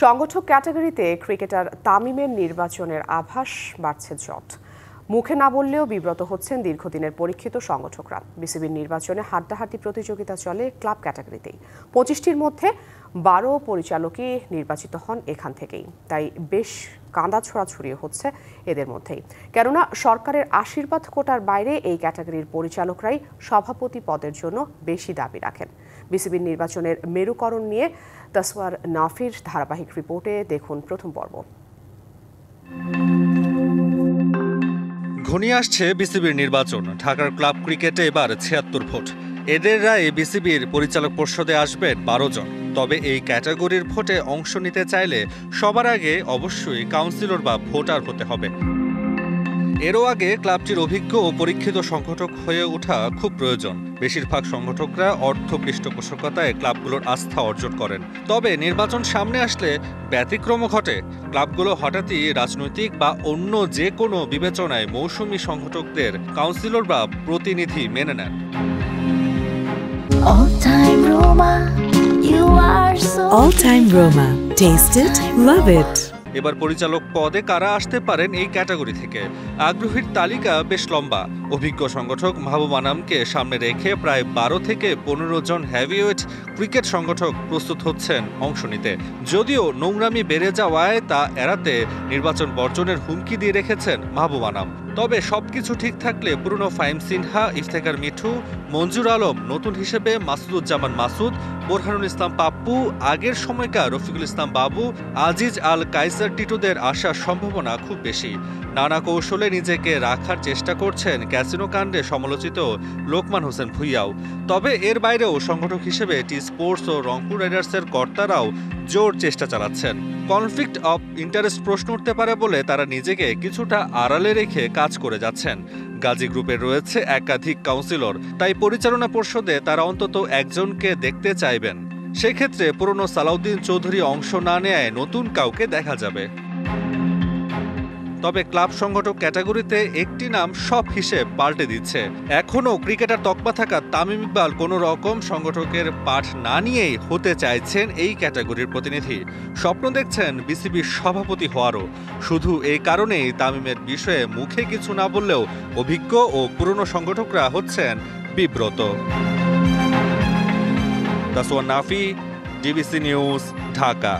সংগঠক ক্যাটাগরিতে ক্রিকেটার তামিমের নির্বাচনের আভাস বাড়ছে জট। মুখে না বললেও বিব্রত হচ্ছেন দীর্ঘদিনের পরীক্ষিত সংগঠকরা। বিসিবির নির্বাচনে হাড্ডাহাড্ডি প্রতিযোগিতা চলে ক্লাব ক্যাটাগরিতেই। 25টির মধ্যে 12 পরিচালকই নির্বাচিত হন এখান থেকেই। তাই বেশ কাঁদা ছোড়াছুড়ি হচ্ছে এদের মধ্যেই। কেননা সরকারের আশীর্বাদ কোটার বাইরে এই ক্যাটাগরির পরিচালকরাই সভাপতি পদের জন্য বেশি দাবি রাখেন। বিসিবির নির্বাচনের মেরুকরণ নিয়ে তাসওয়ার নাফির ধারাবাহিক রিপোর্টে দেখুন প্রথম পর্ব। ঘনিয়ে আসছে বিসিবির নির্বাচন। ঢাকার ক্লাব ক্রিকেটে এবার 76 ভোট। এদের রায়ে বিসিবির পরিচালক পর্ষদে আসবেন 12 জন। তবে এই ক্যাটাগরির ভোটে অংশ নিতে চাইলে সবার আগে অবশ্যই কাউন্সিলর বা ভোটার হতে হবে। এরও আগে ক্লাবটির অভিজ্ঞ ও পরীক্ষিত সংগঠক হয়ে ওঠা খুব প্রয়োজন। বেশিরভাগ সংগঠকরা অর্থ পৃষ্ঠপোষকতায় ক্লাবগুলোর আস্থা অর্জন করেন। তবে নির্বাচন সামনে আসলে ব্যতিক্রম ঘটে। ক্লাবগুলো হঠাৎই রাজনৈতিক বা অন্য যে কোনো বিবেচনায় মৌসুমী সংগঠকদের কাউন্সিলর বা প্রতিনিধি মেনে নেন। All time Roma. Taste it, love it. এবার পরিচালক পদে কারা আসতে পারেন এই ক্যাটাগরি থেকে? আগ্রহীর তালিকা বেশ লম্বা। অভিজ্ঞ সংগঠক মাহবুব আনামকে সামনে রেখে প্রায় 12 থেকে 15 জন হেভিওয়েট ক্রিকেট সংগঠক প্রস্তুত হচ্ছেন অংশ নিতে। যদিও নোংরামি বেড়ে যাওয়ায় তা এড়াতে নির্বাচন বর্জনের হুমকি দিয়ে রেখেছেন মাহবুব আনাম। তবে সবকিছু ঠিক থাকলে পুরনো ফাহিম সিনহা, ইফতেখার মিঠু, মঞ্জুর আলম, নতুন হিসেবে মাসুদুজ্জামান মাসুদ, বোরহানুল ইসলাম পাপ্পু, আগের সময়কার রফিকুল ইসলাম বাবু, আজিজ আল কাইসার টিটুদের আসার সম্ভাবনা খুব বেশি। নানা কৌশলে নিজেকে রাখার চেষ্টা করছেন ক্যাসিনো কাণ্ডে সমালোচিত লোকমান হোসেন ভুইয়াও। তবে এর বাইরেও সংগঠক হিসেবে টি স্পোর্টস ও রংপুর রাইডার্সের কর্তারাও জোর চেষ্টা চালাচ্ছেন। কনফ্লিক্ট অফ ইন্টারেস্ট প্রশ্ন উঠতে পারে বলে তারা নিজেকে কিছুটা আড়ালে রেখে কাজ করে যাচ্ছেন। গাজী গ্রুপের রয়েছে একাধিক কাউন্সিলর, তাই পরিচালনা পর্ষদে তারা অন্তত একজনকে দেখতে চাইবেন। সেক্ষেত্রে পুরনো সালাউদ্দিন চৌধুরী অংশ না নেয় নতুন কাউকে দেখা যাবে। তবে ক্লাব সংগঠক ক্যাটাগরিতে একটি নাম সব হিসেব পাল্টে দিচ্ছে। এখনও ক্রিকেটার তকমা থাকা তামিম ইকবাল কোনো রকম সংগঠকের পাঠ না নিয়েই হতে চাইছেন এই ক্যাটাগরির প্রতিনিধি। স্বপ্ন দেখছেন বিসিবির সভাপতি হওয়ারও। শুধু এই কারণেই তামিমের বিষয়ে মুখে কিছু না বললেও অভিজ্ঞ ও পুরনো সংগঠকরা হচ্ছেন বিব্রত। Taswar Nafi, DBC news, Dhaka.